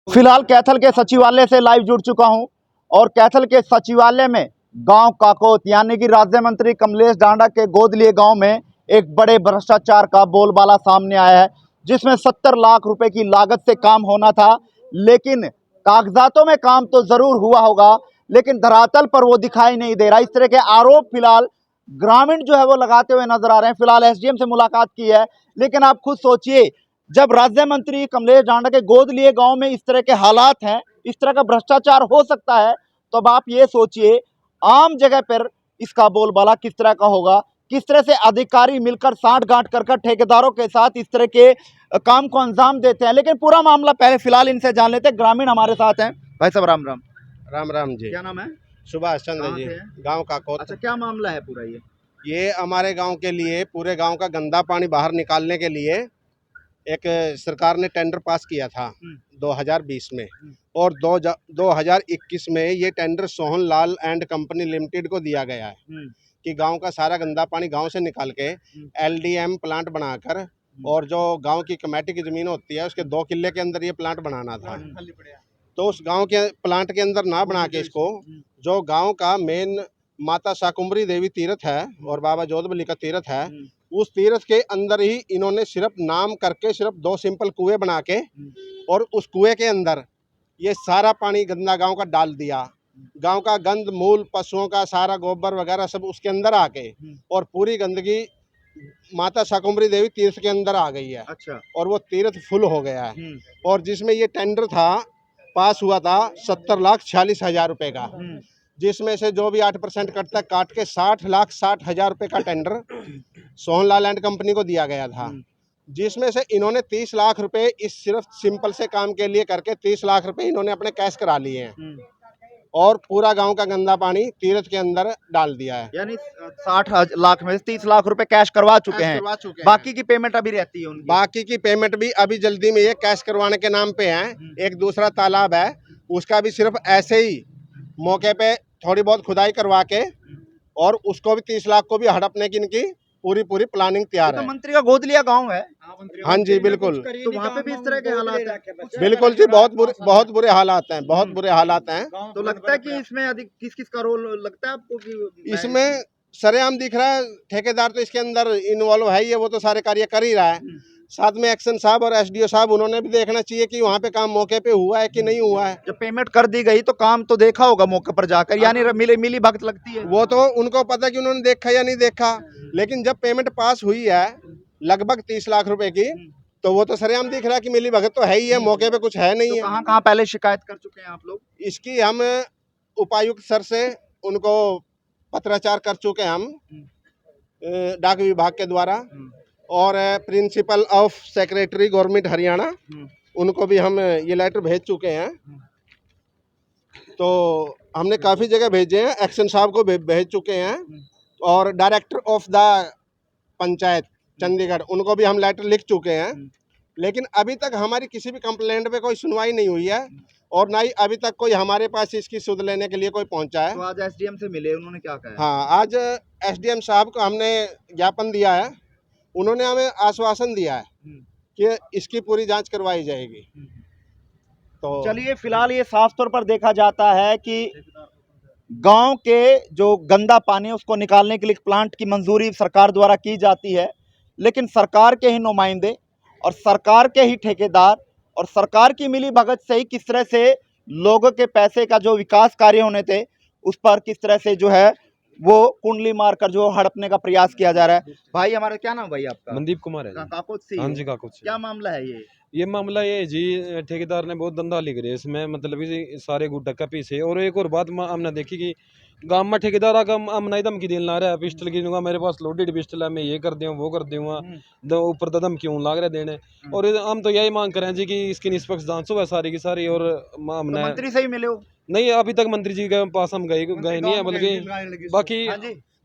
फिलहाल कैथल के सचिवालय से लाइव जुड़ चुका हूं और कैथल के सचिवालय में गांव काकोत यानी कि राज्य मंत्री कमलेश डांडा के गोद लिए गांव में एक बड़े भ्रष्टाचार का बोलबाला सामने आया है, जिसमें 70 लाख रुपए की लागत से काम होना था। लेकिन कागजातों में काम तो जरूर हुआ होगा, लेकिन धरातल पर वो दिखाई नहीं दे रहा। इस तरह के आरोप फिलहाल ग्रामीण जो है वो लगाते हुए नजर आ रहे हैं। फिलहाल एसडीएम से मुलाकात की है, लेकिन आप खुद सोचिए, जब राज्य मंत्री कमलेश डांडा के गोद लिए गांव में इस तरह के हालात हैं, इस तरह का भ्रष्टाचार हो सकता है, तो अब आप ये सोचिए आम जगह पर इसका बोलबाला किस तरह का होगा, किस तरह से अधिकारी मिलकर साठ गांठ कर ठेकेदारों के साथ इस तरह के काम को अंजाम देते हैं। लेकिन पूरा मामला पहले फिलहाल इनसे जान लेते हैं। ग्रामीण हमारे साथ हैं। भाई साहब राम राम। राम राम जी। क्या नाम है? सुभाष चंद्र जी, गांव काकोत। अच्छा, क्या मामला है पूरा? ये हमारे गांव के लिए, पूरे गांव का गंदा पानी बाहर निकालने के लिए एक सरकार ने टेंडर पास किया था 2020 में, और 2021 में ये tender Sohan Lal and company limited को दिया गया है कि गांव का सारा गंदा पानी गांव से निकाल के एलडीएम प्लांट बनाकर, और जो गांव की कमेटी की ज़मीन होती है उसके 2 किले के अंदर ये प्लांट बनाना था। तो उस गांव के प्लांट के अंदर ना बना के इसको, जो गांव का मेन माता शाकुंभरी देवी तीर्थ है और बाबा जोधबली का तीर्थ है, उस तीर्थ के अंदर ही इन्होंने सिर्फ नाम करके सिर्फ 2 सिंपल कुएं बना के, और उस कुएं के अंदर ये सारा पानी गंदा गांव का डाल दिया। गांव का गंद मूल पशुओं का सारा गोबर वगैरह सब उसके अंदर आके, और पूरी गंदगी माता शाकुंभरी देवी तीर्थ के अंदर आ गई है। अच्छा। और वो तीर्थ फुल हो गया है। और जिसमें ये टेंडर था, पास हुआ था 70,46,000 रुपए का, जिसमें से जो भी 8% कटता काट के 60,60,000 रुपए का टेंडर सोहनलाल एंड कंपनी को दिया गया था, जिसमें से इन्होंने 30 लाख रुपए इस सिर्फ सिंपल से काम के लिए करके 30 लाख रुपए इन्होंने अपने कैश करा लिए हैं, और पूरा गांव का गंदा पानी तीर्थ के अंदर डाल दिया है। यानी 60 लाख में से 30 लाख रुपए कैश करवा चुके हैं। बाकी की पेमेंट अभी रहती है उनकी। बाकी की पेमेंट भी अभी जल्दी में ये कैश करवाने के नाम पे है। एक दूसरा तालाब है, उसका भी सिर्फ ऐसे ही मौके पे थोड़ी बहुत खुदाई करवा के, और उसको भी 30 लाख को भी हड़पने की इनकी पूरी प्लानिंग तैयार है। तो मंत्री का गोद लिया गांव है। हाँ जी बिल्कुल। तो वहाँ पे भी इस तरह के हालात हैं? बिल्कुल जी, बहुत बुरे हालात हैं, बहुत बुरे हालात हैं। तो लगता है कि इसमें अधिक किस का रोल लगता है आपको कि इसमें सरेआम दिख रहा है, ठेकेदार तो इसके अंदर इन्वॉल्व है ही है, वो तो सारे कार्य कर ही रहा है। साथ में एक्शन साहब और एसडीओ साहब, उन्होंने भी देखना चाहिए कि वहाँ पे काम मौके पे हुआ है कि नहीं हुआ है। जब पेमेंट कर दी गई तो काम तो देखा होगा मौके पर जाकर, यानी मिली भगत लगती है। वो तो उनको पता कि उन्होंने देखा या नहीं देखा, लेकिन जब पेमेंट पास हुई है लगभग 30 लाख रुपए की, तो वो तो सरेआम दिख रहा है कि मिली भगत तो है ही है, मौके पे कुछ है नहीं है। कहाँ पहले शिकायत कर चुके हैं आप लोग? इसकी हम उपायुक्त सर से उनको पत्राचार कर चुके हैं हम, डाक विभाग के द्वारा, और principle of secretary government Haryana, उनको भी हम ये लेटर भेज चुके हैं। तो हमने काफ़ी जगह भेजे हैं, एक्शन साहब को भेज चुके हैं, और director of the panchayat Chandigarh, उनको भी हम लेटर लिख चुके हैं। लेकिन अभी तक हमारी किसी भी कंप्लेंट पे कोई सुनवाई नहीं हुई है, और ना ही अभी तक कोई हमारे पास इसकी सुध लेने के लिए कोई पहुंचा है। तो आज एसडीएम से मिले, उन्होंने क्या कहा? हाँ, आज एसडीएम साहब को हमने ज्ञापन दिया है, उन्होंने हमें आश्वासन दिया है कि इसकी पूरी जांच करवाई जाएगी। तो चलिए, फिलहाल ये साफ तौर पर देखा जाता है कि गांव के जो गंदा पानी है उसको निकालने के लिए प्लांट की मंजूरी सरकार द्वारा की जाती है, लेकिन सरकार के ही नुमाइंदे और सरकार के ही ठेकेदार और सरकार की मिली भगत से ही किस तरह से लोगों के पैसे का जो विकास कार्य होने थे उस पर किस तरह से जो है वो कुंडली मारकर जो हड़पने का प्रयास किया जा रहा है। भाई हमारा क्या नाम भाई आपका? मनदीप कुमार है। काकोत से? हाँ जी, काकोत से। क्या मामला है ये मामला ये जी, ठेकेदार ने बहुत धंधा लिख रहे इसमें, मतलब ये सारे गुड्डा का पीछे। और एक और बात हमने देखी कि गांव में ठेकेदार का हमने धमकी देने ला रहा है, पिस्टल की दूंगा, मेरे पास लोडेड पिस्टल है, मैं ये कर दूँ वो कर दूंगा, ऊपर तो धमकी लाग रहे देने। और हम तो यही मांग करें जी कि इसकी निष्पक्ष जांच हो सारी की सारी। और हमने मंत्री से ही मिले हो? नहीं, अभी तक मंत्री जी के पास हम गए नहीं है, बल्कि बाकी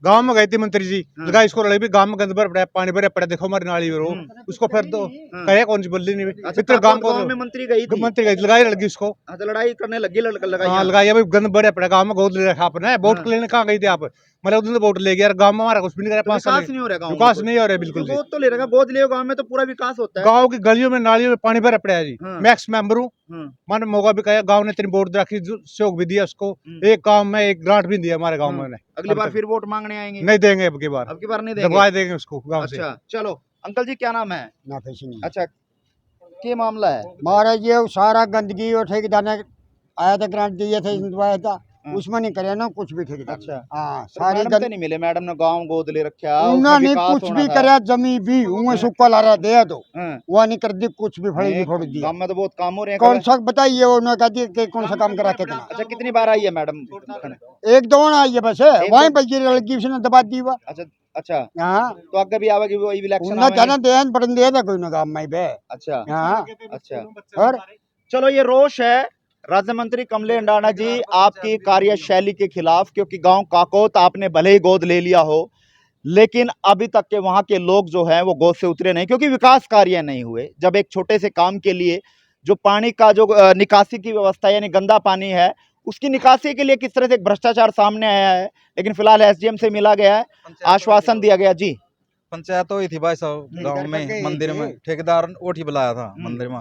गांव में गए थे मंत्री जी, लगा इसको लड़ाई भी गांव में गंद भर पड़ा है, पानी भरे पड़ा है, देखो हमारी नाली में रो उसको फिर तो कहे कौन सी बोली नहीं अच्छा, गांव को गांव में मंत्री गई थी, मंत्री गई लगाई लड़की उसको। अच्छा, लड़ाई करने लगी, लड़का लगाई। हाँ लगाई, अभी गंद भरे पड़ा गांव में, गोद ले रखा आपने। वोट लेने कहाँ गई थी आप? मतलब उधर वोट ले गया, गांव में हमारा कुछ भी नहीं करा। 5 साल विकास नहीं हो रहा गांव में, विकास नहीं हो रहा है बिल्कुल। गोद तो ले रहा, गोद ले गांव में तो पूरा विकास होता है। गांव की गलियों में नालियों में पानी भरा पड़ा है जी। मैं एक्स मेंबर हूँ, मैंने मौका भी कहा, गांव ने तेरी वोट रखी, सहयोग भी दिया उसको, एक गांव में एक ग्रांट भी दिया हमारे गांव में। अगली बार फिर वोट मांगने आएंगे? नहीं देंगे, अब की बार नहीं देंगे, दबा देंगे उसको गांव से। अच्छा चलो, अंकल जी क्या नाम है? नहीं। अच्छा, क्या मामला है? महाराज ये सारा गंदगी और ठेकेदार ने आया था, ग्रांट दिए थे, इंतजाम था, उसमें नहीं करे ना कुछ भी ठेकेदार। अच्छा, हाँ तो सारी मैडम तो नहीं मिले, मैडम ने गांव गोद ले रखा, उन्होंने कुछ भी करे, जमी भी उन्हें सुक्का ला रहा दे दो, वो नहीं कर दी, कुछ भी फड़ेगी फोड़ दी। गांव में तो बहुत काम हो रहे हैं। कौन सा बताइए, उन्होंने कहा दिया कि कौन सा काम करा कितना। अच्छा, कितनी बार आई है मैडम? 1-2 आई है बस, वहीं बल्कि लड़की उसने दबा दी हुआ। अच्छा अच्छा, हाँ तो आगे भी आवेगी वो इलेक्शन उन्हें जाना देन पड़न दिया था कोई ना काम में बे। अच्छा हाँ अच्छा, और चलो, ये रोष है राज्य मंत्री कमलेश डांडा जी आपकी कार्यशैली के खिलाफ, क्योंकि गांव काकोत आपने भले ही गोद ले लिया हो, लेकिन अभी तक के वहां के लोग जो हैं वो गोद से उतरे नहीं, क्योंकि विकास कार्य नहीं हुए। जब एक छोटे से काम के लिए जो पानी का जो निकासी की व्यवस्था यानी गंदा पानी है, उसकी निकासी के लिए किस तरह से एक भ्रष्टाचार सामने आया है। लेकिन फिलहाल एसडीएम से मिला गया है, आश्वासन दिया गया। जी, पंचायत हुई थी भाई साहब गांव में, मंदिर में ठेकेदार ओठी बुलाया था मंदिर में।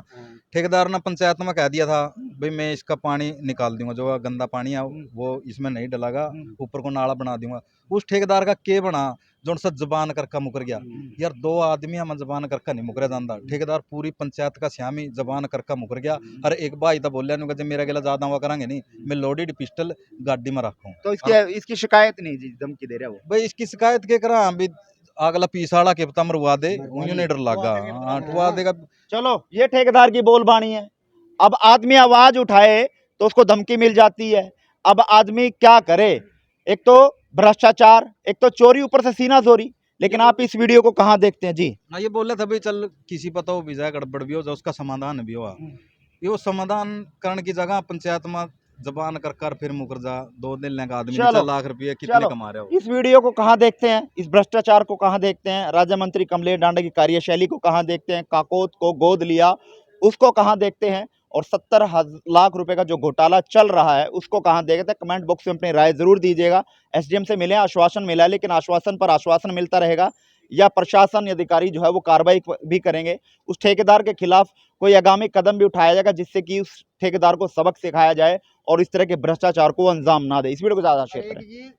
ठेकेदार ने पंचायत में कह दिया था भाई मैं इसका पानी निकाल दूंगा, जो गंदा पानी है वो इसमें नहीं डलागा, ऊपर को नाला बना दूंगा। उस ठेकेदार का के बना जो सा जबान करका मुकर गया यार। 2 आदमी हम जबान करका नहीं मुकरा जाता, ठेकेदार पूरी पंचायत का श्यामी जबान करका मुकर गया। अरे एक भाई तो बोलिया नहीं जब मेरा गला ज्यादा हुआ करेंगे नहीं, मैं लोडेड पिस्टल गाड़ी में रखूँ। तो इसकी शिकायत नहीं जी, धमकी दे रहा है वो। भाई इसकी शिकायत के करा अभी अगला पीसाड़ा के पता मरवा दे, उन्हें नहीं डर लगा हटवा देगा। चलो, ये ठेकेदार की बोलबानी है। अब आदमी आवाज उठाए तो उसको धमकी मिल जाती है। अब आदमी क्या करे? एक तो भ्रष्टाचार, एक तो चोरी, ऊपर से सीना जोरी। लेकिन आप इस वीडियो को कहाँ देखते हैं जी? ये बोले था भाई चल किसी पता हो भी जाए, गड़बड़ भी हो जाए, उसका समाधान भी हुआ। ये समाधान करने की जगह पंचायत में जबान कर फिर मुकर जा, 2 दिन लेगा आदमी 4 लाख रुपये कितने कमा रहे हो। इस वीडियो को कहाँ देखते हैं? इस भ्रष्टाचार को कहाँ देखते हैं? राज्य मंत्री कमलेश डांडा की कार्यशैली को कहाँ देखते हैं? काकोत को गोद लिया उसको कहाँ देखते हैं? और 70 लाख रुपए का जो घोटाला चल रहा है उसको कहाँ देखते हैं? कमेंट बॉक्स में अपनी राय जरूर दीजिएगा। एसडीएम से मिले, आश्वासन मिला, लेकिन आश्वासन पर आश्वासन मिलता रहेगा या प्रशासन अधिकारी जो है वो कार्रवाई भी करेंगे? उस ठेकेदार के खिलाफ कोई आगामी कदम भी उठाया जाएगा जिससे कि उस ठेकेदार को सबक सिखाया जाए और इस तरह के भ्रष्टाचार को अंजाम ना दे? इस वीडियो को ज्यादा शेयर करें।